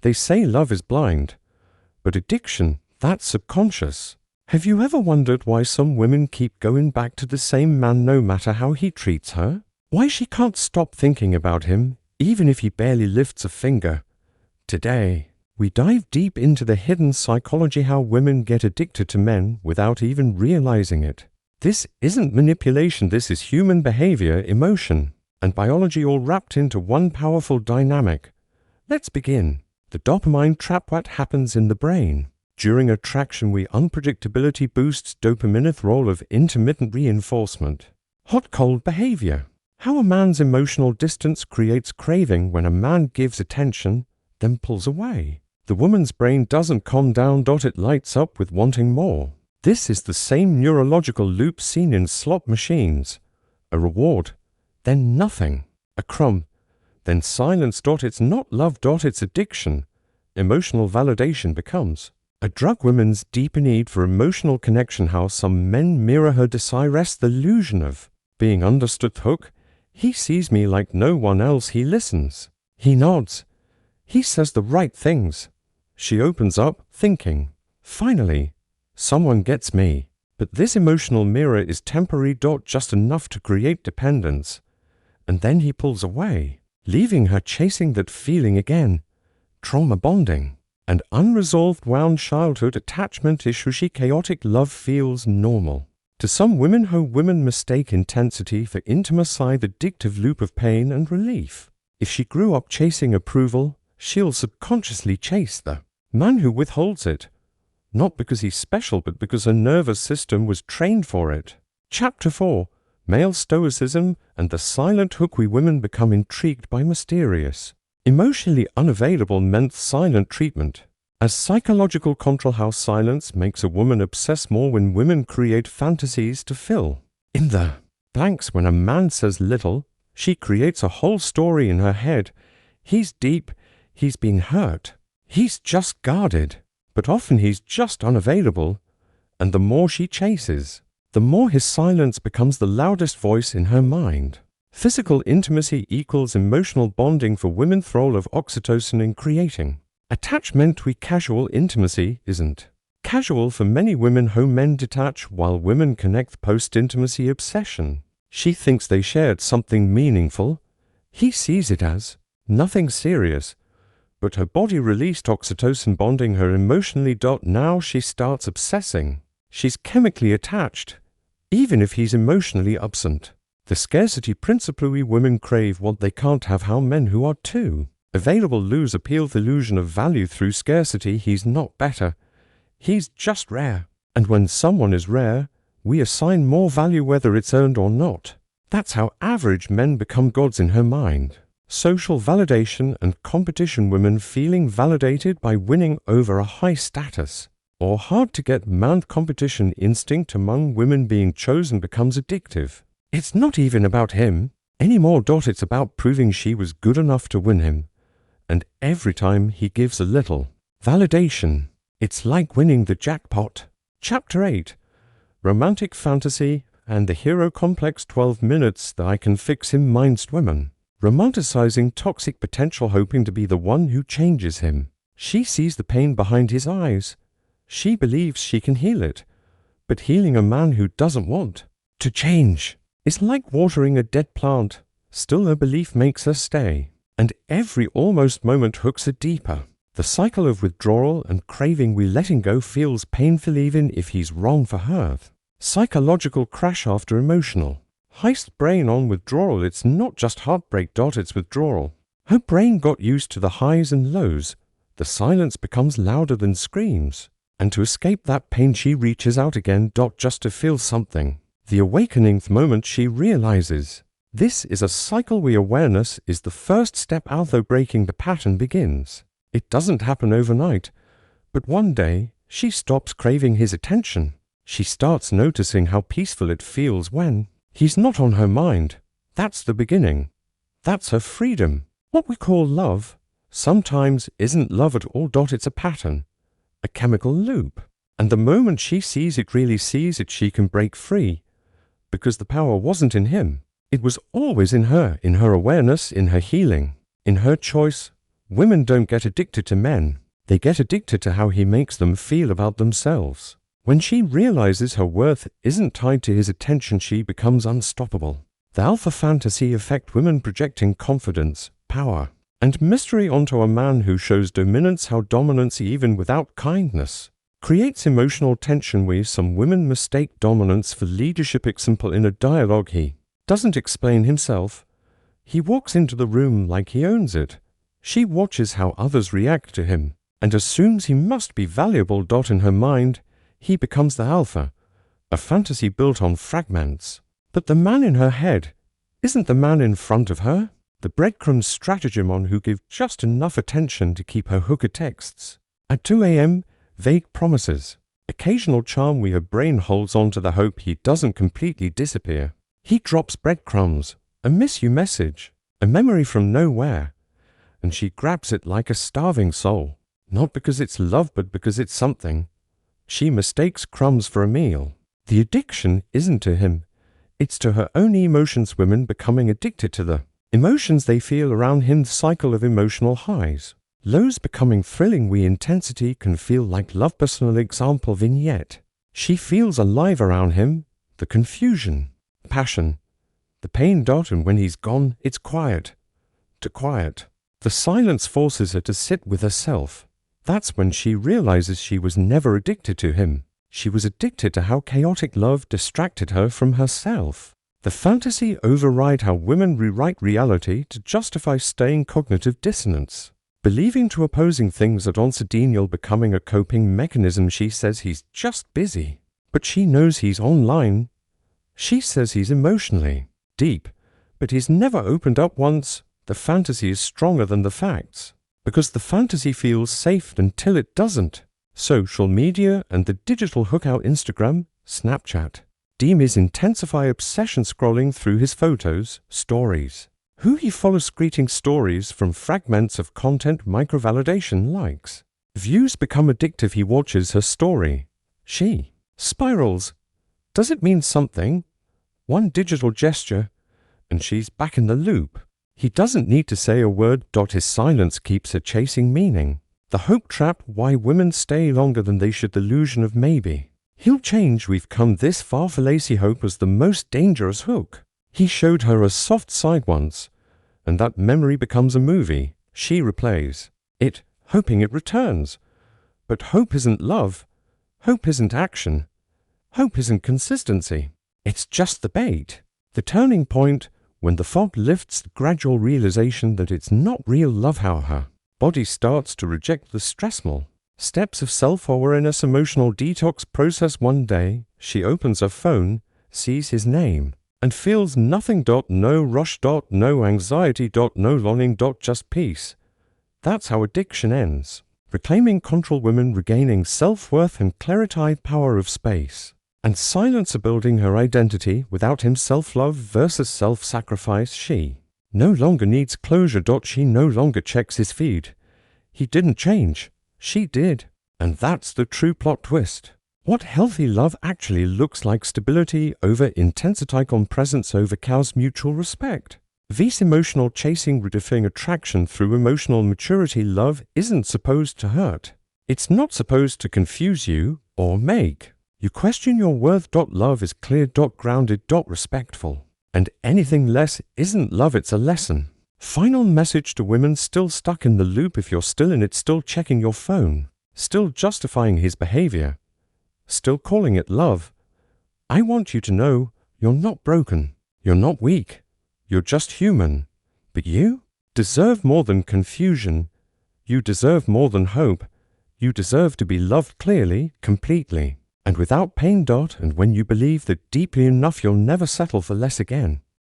They say love is blind, but addiction, that's subconscious. Have you ever wondered why some women keep going back to the same man no matter how he treats her? Why she can't stop thinking about him, even if he barely lifts a finger? Today, we dive deep into the hidden psychology how women get addicted to men without even realizing it. This isn't manipulation, this is human behavior, emotion, and biology all wrapped into one powerful dynamic. Let's begin. The dopamine trap. What happens in the brain? During attraction, unpredictability boosts dopamine role of intermittent reinforcement. Hot-cold behavior. How a man's emotional distance creates craving when a man gives attention, then pulls away. The woman's brain doesn't calm down. It lights up with wanting more. This is the same neurological loop seen in slot machines. A reward, then nothing. A crumb, then silence. It's not love. It's addiction. Emotional validation becomes a drug. Women's deep need for emotional connection. How some men mirror her desire. The illusion of being understood. Hook. He sees me like no one else. He listens. He nods. He says the right things. She opens up, thinking, finally, someone gets me. But this emotional mirror is temporary. Just enough to create dependence. And then he pulls away, leaving her chasing that feeling again. Trauma bonding. And unresolved wound childhood attachment issue. Chaotic love feels normal. To some women, women mistake intensity for intimacy, the addictive loop of pain and relief. If she grew up chasing approval, she'll subconsciously chase the man who withholds it. Not because he's special, but because her nervous system was trained for it. Chapter 4. Male Stoicism and the Silent Hook. We women become intrigued by mysterious, emotionally unavailable men's silent treatment. As psychological control. How silence makes a woman obsess more when women create fantasies to fill in the blanks. When a man says little, she creates a whole story in her head. He's deep, he's being hurt, he's just guarded. But often he's just unavailable, and the more she chases, the more his silence becomes the loudest voice in her mind. Physical intimacy equals emotional bonding for women. Role of oxytocin in creating attachment. Casual intimacy isn't casual for many women. Men detach while women connect. Post-intimacy obsession. She thinks they shared something meaningful. He sees it as nothing serious. But her body released oxytocin, bonding her emotionally. Now she starts obsessing. She's chemically attached, even if he's emotionally absent. The scarcity principle. We women crave what they can't have. How men who are too available lose appeal. The illusion of value through scarcity. He's not better. He's just rare. And when someone is rare, we assign more value whether it's earned or not. That's how average men become gods in her mind. Social validation and competition. Women feeling validated by winning over a high status or hard to get man. Competition instinct among women. Being chosen becomes addictive. It's not even about him anymore. It's about proving she was good enough to win him. And every time he gives a little validation, it's like winning the jackpot. Chapter 8. Romantic fantasy and the hero complex. 12 minutes that I can fix him. Mind's women romanticizing toxic potential, hoping to be the one who changes him. She sees the pain behind his eyes. She believes she can heal it. But healing a man who doesn't want to change is like watering a dead plant. Still, her belief makes her stay. And every almost moment hooks her deeper. The cycle of withdrawal and craving. Letting go feels painful even if he's wrong for her. Psychological crash after emotional heist. Brain on withdrawal. It's not just heartbreak. It's withdrawal. Her brain got used to the highs and lows. The silence becomes louder than screams. And to escape that pain, she reaches out again. Just to feel something. The awakening moment. She realizes this is a cycle. Awareness is the first step out, though breaking the pattern begins. It doesn't happen overnight, but one day she stops craving his attention. She starts noticing how peaceful it feels when he's not on her mind. That's the beginning. That's her freedom. What we call love sometimes isn't love at all. It's a pattern, a chemical loop. And the moment she sees it, really sees it, she can break free. Because the power wasn't in him. It was always in her awareness, in her healing, in her choice. Women don't get addicted to men. They get addicted to how he makes them feel about themselves. When she realizes her worth isn't tied to his attention, she becomes unstoppable. The alpha fantasy affects women, projecting confidence, power, and mystery onto a man who shows dominance. How dominance, even without kindness, creates emotional tension where some women mistake dominance for leadership. Example, in a dialogue he doesn't explain himself. He walks into the room like he owns it. She watches how others react to him and assumes he must be valuable. In her mind, he becomes the alpha, a fantasy built on fragments. But the man in her head isn't the man in front of her. The breadcrumb stratagem on who give just enough attention to keep her hooker texts. At 2 a.m., vague promises, occasional charm where her brain holds on to the hope he doesn't completely disappear. He drops breadcrumbs, a miss you message, a memory from nowhere, and she grabs it like a starving soul, not because it's love but because it's something. She mistakes crumbs for a meal. The addiction isn't to him, it's to her own emotions. Women becoming addicted to the emotions they feel around him. The cycle of emotional highs, lows becoming thrilling where intensity can feel like love. Personal example vignette. She feels alive around him, the confusion, passion, the pain. And when he's gone, it's quiet. To quiet. The silence forces her to sit with herself. That's when she realizes she was never addicted to him. She was addicted to how chaotic love distracted her from herself. The fantasy override how women rewrite reality to justify staying cognitive dissonance, believing to opposing things at once. Denial becoming a coping mechanism. She says he's just busy, but she knows he's online. She says he's emotionally deep, but he's never opened up once. The fantasy is stronger than the facts, because the fantasy feels safe until it doesn't. Social media and the digital hookout, Instagram, Snapchat, deem his intensify obsession scrolling through his photos, stories. Who he follows, greeting stories from fragments of content, microvalidation, likes. Views become addictive. He watches her story. She spirals. Does it mean something? One digital gesture, and she's back in the loop. He doesn't need to say a word. His silence keeps her chasing meaning. The hope trap, why women stay longer than they should. The illusion of maybe he'll change. We've come this far. Fallacy. Hope was the most dangerous hook. He showed her a soft side once, and that memory becomes a movie. She replays it, hoping it returns. But hope isn't love. Hope isn't action. Hope isn't consistency. It's just the bait. The turning point, when the fog lifts, the gradual realization that it's not real love. How her body starts to reject the stressful steps of self-awareness. Emotional detox process. One day, she opens her phone, sees his name, and feels nothing. No rush. No anxiety. No longing. Just peace. That's how addiction ends. Reclaiming control. Women regaining self-worth and clarity. Power of space and silence are building her identity without him. Self-love versus self-sacrifice. She no longer needs closure. She no longer checks his feed. He didn't change. She did. And that's the true plot twist. What healthy love actually looks like. Stability over intensity. Presence over chaos. Mutual respect. This emotional chasing, redefining attraction through emotional maturity. Love isn't supposed to hurt. It's not supposed to confuse you or make you question your worth. Love is clear. Grounded. Respectful. And anything less isn't love, it's a lesson. Final message to women still stuck in the loop. If you're still in it, still checking your phone, still justifying his behavior, still calling it love, I want you to know you're not broken, you're not weak, you're just human. But you deserve more than confusion. You deserve more than hope. You deserve to be loved clearly, completely, and without pain. And when you believe that deeply enough, you'll never settle for less again.